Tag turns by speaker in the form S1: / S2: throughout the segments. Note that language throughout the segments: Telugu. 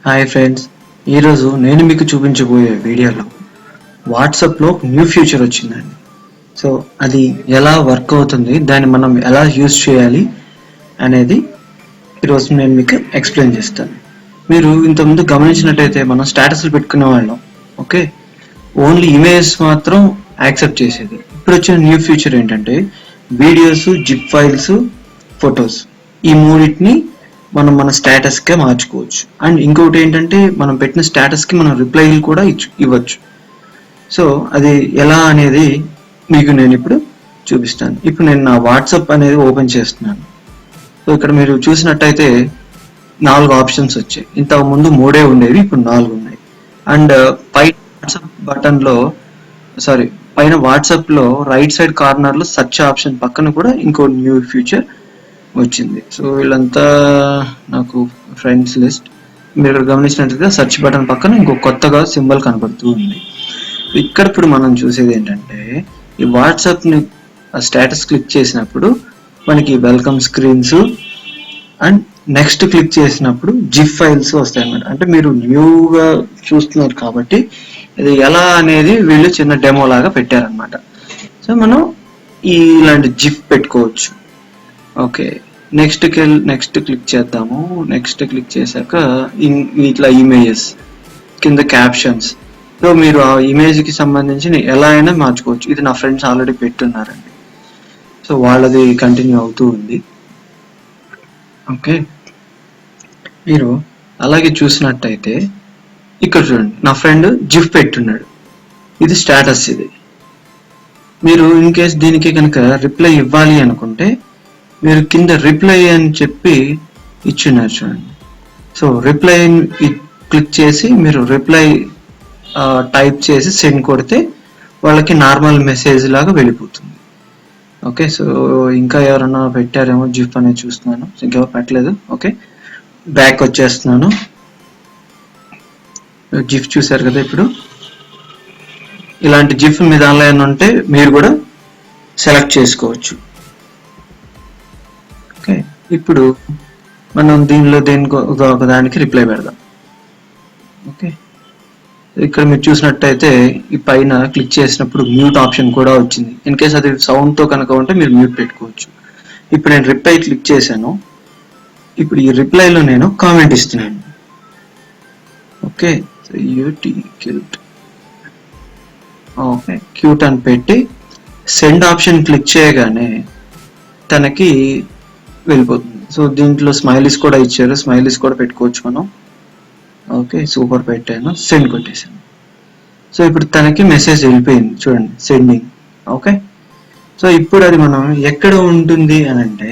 S1: హాయ్ ఫ్రెండ్స్, ఈరోజు నేను మీకు చూపించబోయే వీడియోలో వాట్సాప్లో న్యూ ఫీచర్ వచ్చిందండి. సో అది ఎలా వర్క్ అవుతుంది, దాన్ని మనం ఎలా యూజ్ చేయాలి అనేది ఈరోజు నేను మీకు ఎక్స్ప్లెయిన్ చేస్తాను. మీరు ఇంతకుముందు గమనించినట్టయితే మనం స్టేటస్లు పెట్టుకునే వాళ్ళం. ఓకే, ఓన్లీ ఇమేజెస్ మాత్రం యాక్సెప్ట్ చేసేది. ఇప్పుడు వచ్చిన న్యూ ఫీచర్ ఏంటంటే వీడియోస్, జిప్ ఫైల్స్, ఫొటోస్, ఈ మూడింటిని మనం మన స్టేటస్కే మార్చుకోవచ్చు. అండ్ ఇంకొకటి ఏంటంటే మనం పెట్టిన స్టేటస్కి మనం రిప్లైలు కూడా ఇవ్వచ్చు. సో అది ఎలా అనేది మీకు నేను ఇప్పుడు చూపిస్తాను. ఇప్పుడు నేను నా వాట్సాప్ అనేది ఓపెన్ చేస్తున్నాను. సో ఇక్కడ మీరు చూసినట్టయితే 4 ఆప్షన్స్ వచ్చాయి. ఇంతకు ముందు 3 ఉండేవి, ఇప్పుడు 4 ఉన్నాయి. అండ్ పైన వాట్సాప్ బటన్లో పైన వాట్సాప్లో రైట్ సైడ్ కార్నర్లో సెర్చ్ ఆప్షన్ పక్కన కూడా ఇంకో న్యూ ఫీచర్ వచ్చింది. సో వీళ్ళంతా నాకు ఫ్రెండ్స్ లిస్ట్. మీరు గమనించినట్లయితే సెర్చ్ బటన్ పక్కన ఇంకో కొత్తగా సింబల్ కనబడుతూ ఉంది. ఇక్కడ ఇప్పుడు మనం చూసేది ఏంటంటే ఈ వాట్సాప్ని స్టేటస్ క్లిక్ చేసినప్పుడు మనకి welcome screens and next click చేసినప్పుడు జిప్ ఫైల్స్ వస్తాయి అన్నమాట. అంటే మీరు న్యూగా చూస్తున్నారు కాబట్టి ఇది ఎలా అనేది వీళ్ళు చిన్న డెమో లాగా పెట్టారనమాట. సో మనం ఇలాంటి జిప్ పెట్టుకోవచ్చు. ఓకే, నెక్స్ట్ క్లిక్ చేద్దాము. నెక్స్ట్ క్లిక్ చేశాక ఇట్లా ఇమేజెస్ కింద క్యాప్షన్స్. సో మీరు ఆ ఇమేజ్కి సంబంధించి ఎలా అయినా మార్చుకోవచ్చు. ఇది నా ఫ్రెండ్స్ ఆల్రెడీ పెట్టున్నారండి, సో వాళ్ళది కంటిన్యూ అవుతూ ఉంది. ఓకే, మీరు అలాగే చూసినట్టయితే ఇక్కడ చూడండి, నా ఫ్రెండ్ జిఫ్ పెట్టున్నాడు. ఇది స్టేటస్. ఇది మీరు ఇన్ కేస్ దీనికి కనుక రిప్లై ఇవ్వాలి అనుకుంటే మీరు కింద రిప్లై అని చెప్పి ఇచ్చున్నారు చూడండి. సో రిప్లై క్లిక్ చేసి మీరు రిప్లై టైప్ చేసి సెండ్ కొడితే వాళ్ళకి నార్మల్ మెసేజ్ లాగా వెళ్ళిపోతుంది. ఓకే, సో ఇంకా ఎవరన్నా పెట్టారేమో జిఫ్ అనేది చూస్తున్నాను. ఇంకెవరు పెట్టలేదు. ఓకే, బ్యాక్ వచ్చేస్తున్నాను. జిఫ్ చూసారు కదా. ఇప్పుడు ఇలాంటి జిఫ్ మీద ఆన్లైన్ ఉంటే మీరు కూడా సెలెక్ట్ చేసుకోవచ్చు. ఓకే, ఇప్పుడు మనం దీనిలో ఒక దానికి రిప్లై పెడదాం. ఓకే, ఇక్కడ మీరు చూసినట్టయితే ఈ పైన క్లిక్ చేసినప్పుడు మ్యూట్ ఆప్షన్ కూడా వచ్చింది. ఇన్ కేస్ అది సౌండ్తో కనుక ఉంటే మీరు మ్యూట్ పెట్టుకోవచ్చు. ఇప్పుడు నేను రిప్లై క్లిక్ చేశాను. ఇప్పుడు ఈ రిప్లైలో నేను కామెంట్ ఇస్తున్నాను. ఓకే, ఓకే, క్యూట్ అని పెట్టి సెండ్ ఆప్షన్ క్లిక్ చేయగానే తనకి వెళ్ళిపోతుంది. సో దీంట్లో స్మైలీస్ కూడా ఇచ్చారు, స్మైలీస్ కూడా పెట్టుకోవచ్చు మనం. ఓకే, సూపర్ పెట్టాను, సెండ్ కొట్టేసాను. సో ఇప్పుడు తనకి మెసేజ్ వెళ్ళిపోయింది చూడండి, సెండింగ్. ఓకే, సో ఇప్పుడు అది మనం ఎక్కడ ఉంటుంది అని అంటే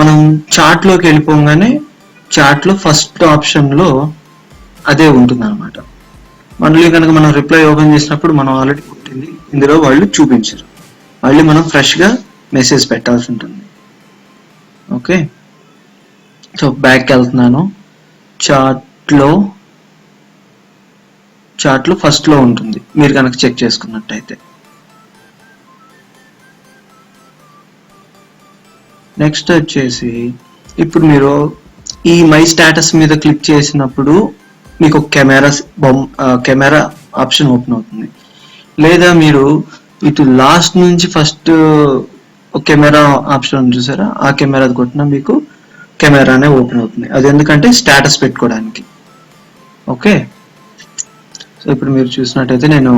S1: మనం చాట్లోకి వెళ్ళిపోగానే చాట్లో ఫస్ట్ ఆప్షన్లో అదే ఉంటుంది అనమాట. మళ్ళీ కనుక మనం రిప్లై ఓపెన్ చేసినప్పుడు మనం ఆల్రెడీ కొట్టింది ఇందులో వాళ్ళు చూపించరు. మళ్ళీ మనం ఫ్రెష్గా మెసేజ్ పెట్టాల్సి ఉంటుంది. ఓకే, సో బ్యాక్ వెళ్తున్నాను. చాట్లో ఫస్ట్లో ఉంటుంది మీరు కనుక చెక్ చేసుకున్నట్టయితే. నెక్స్ట్ వచ్చేసి ఇప్పుడు మీరు ఈ మై స్టేటస్ మీద క్లిక్ చేసినప్పుడు మీకు ఒక కెమెరా ఆప్షన్ ఓపెన్ అవుతుంది. లేదా మీరు ఇటు లాస్ట్ నుంచి ఫస్ట్ కెమెరా ఆప్షన్ చూసారా, ఆ కెమెరా కొట్టినా మీకు కెమెరానే ఓపెన్ అవుతుంది. అది ఎందుకంటే స్టేటస్ పెట్టుకోవడానికి. ఓకే, సో ఇప్పుడు మీరు చూసినట్టయితే నేను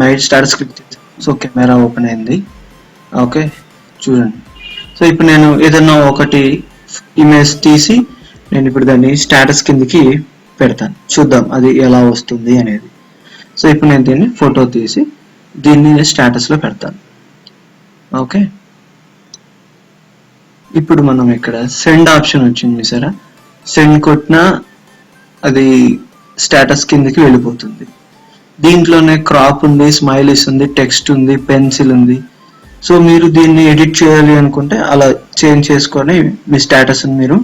S1: మై స్టేటస్ క్లిక్ చేశాను. సో కెమెరా ఓపెన్ అయింది. ఓకే, చూడండి. సో ఇప్పుడు నేను ఏదన్నా ఒకటి ఇమేజ్ తీసి నేను ఇప్పుడు దాన్ని స్టేటస్ కిందకి పెడతాను. చూద్దాం అది ఎలా వస్తుంది అనేది. సో ఇప్పుడు నేను దీన్ని ఫోటో తీసి దీన్ని స్టేటస్లో పెడతాను. ఓకే, ఇప్పుడు మనం ఇక్కడ సెండ్ ఆప్షన్ వచ్చింది సరే, సెండ్ కొట్టినా అది స్టేటస్ కిందకి వెళ్ళిపోతుంది. దీంట్లోనే క్రాప్ ఉంది, స్మైలీస్ ఉంది, టెక్స్ట్ ఉంది, పెన్సిల్ ఉంది. సో మీరు దీన్ని ఎడిట్ చేయాలి అనుకుంటే అలా చేంజ్ చేసుకొని మీ స్టేటస్ని మీరు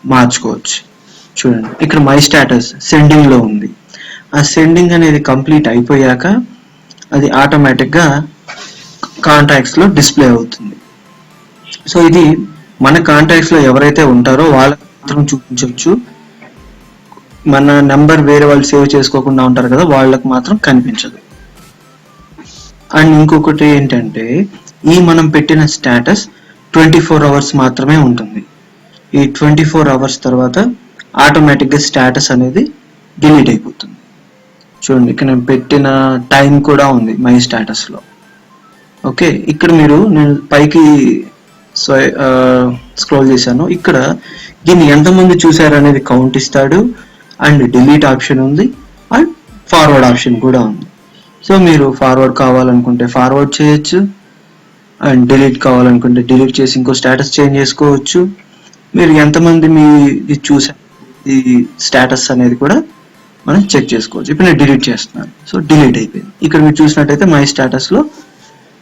S1: మార్చుకోవచ్చు. చూడండి, ఇక్కడ మై స్టేటస్ సెండింగ్లో ఉంది. ఆ సెండింగ్ అనేది కంప్లీట్ అయిపోయాక అది ఆటోమేటిక్గా కాంటాక్ట్స్లో డిస్ప్లే అవుతుంది. సో ఇది మన కాంటాక్ట్స్ లో ఎవరైతే ఉంటారో వాళ్ళకి మాత్రం చూపించవచ్చు. మన నెంబర్ వేరే వాళ్ళు సేవ్ చేసుకోకుండా ఉంటారు కదా, వాళ్ళకి మాత్రం కనిపించదు. అండ్ ఇంకొకటి ఏంటంటే, ఈ మనం పెట్టిన స్టేటస్ 24 అవర్స్ మాత్రమే ఉంటుంది. ఈ 24 అవర్స్ తర్వాత ఆటోమేటిక్గా స్టేటస్ అనేది డిలీట్ అయిపోతుంది. చూడండి, ఇక్కడ నేను పెట్టిన టైం కూడా ఉంది మై స్టేటస్లో. ఓకే, ఇక్కడ నేను పైకి స్క్రోల్ చేశాను. ఇక్కడ దీన్ని ఎంతమంది చూసారు అనేది కౌంట్ ఇస్తాడు. అండ్ డిలీట్ ఆప్షన్ ఉంది, అండ్ ఫార్వర్డ్ ఆప్షన్ కూడా ఉంది. సో మీరు ఫార్వర్డ్ కావాలనుకుంటే ఫార్వర్డ్ చేయొచ్చు, అండ్ డిలీట్ కావాలనుకుంటే డిలీట్ చేసి ఇంకో స్టేటస్ చేంజ్ చేసుకోవచ్చు. మీరు ఎంతమంది మీ చూసారు ఈ స్టేటస్ అనేది కూడా మనం చెక్ చేసుకోవచ్చు. ఇప్పుడు నేను డిలీట్ చేస్తున్నాను, సో డిలీట్ అయిపోయింది. ఇక్కడ మీరు చూసినట్టయితే మై స్టేటస్లో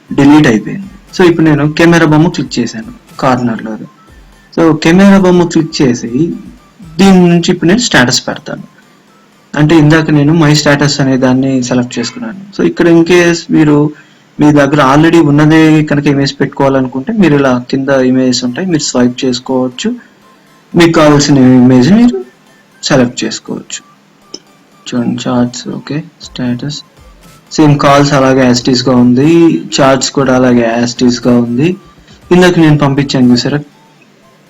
S1: డిలీట్ అయిపోయింది. సో ఇప్పుడు నేను కెమెరా బొమ్మ క్లిక్ చేశాను కార్నర్లో. సో కెమెరా బొమ్మ క్లిక్ చేసి దీని నుంచి ఇప్పుడు నేను స్టేటస్ పెడతాను. అంటే ఇందాక నేను మై స్టేటస్ అనే దాన్ని సెలెక్ట్ చేసుకున్నాను. సో ఇక్కడ ఇన్ కేస్ మీ దగ్గర ఆల్రెడీ ఉన్నదే కనుక ఇమేజ్ పెట్టుకోవాలనుకుంటే మీరు ఇలా కింద ఇమేజెస్ ఉంటాయి, మీరు స్వైప్ చేసుకోవచ్చు. మీకు కావాల్సిన ఇమేజ్ మీరు సెలెక్ట్ చేసుకోవచ్చు. చూడండి, charts, okay, status same, calls అలాగే యాస్టీస్ గా ఉంది, చార్ట్స్ కూడా అలాగే యాస్టీస్ గా ఉంది. ఇందాక నేను పంపించాను చూసారా,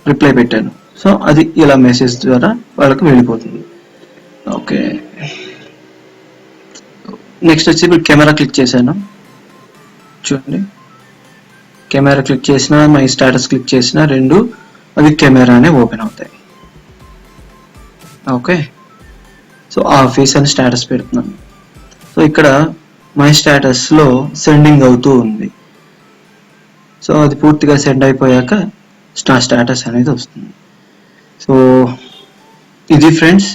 S1: రిప్లై పెట్టాను. సో అది ఇలా మెసేజ్ ద్వారా వాళ్ళకి వెళ్ళిపోతుంది. ఓకే, నెక్స్ట్ వచ్చి ఇప్పుడు కెమెరా క్లిక్ చేశాను. చూడండి, కెమెరా క్లిక్ చేసిన మై స్టేటస్ క్లిక్ చేసిన రెండు అవి కెమెరానే ఓపెన్ అవుతాయి. ఓకే, సో ఆఫీస్ అని స్టేటస్ పెడుతున్నాను. సో ఇక్కడ మై స్టేటస్లో సెండింగ్ అవుతూ ఉంది. సో అది పూర్తిగా సెండ్ అయిపోయాక స్టేటస్ అనేది వస్తుంది. సో ఇది ఫ్రెండ్స్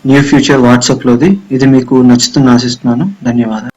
S1: న్యూ ఫ్యూచర్ వాట్సాప్లోది. ఇది మీకు నచ్చుతుందని ఆశిస్తున్నాను. ధన్యవాదాలు.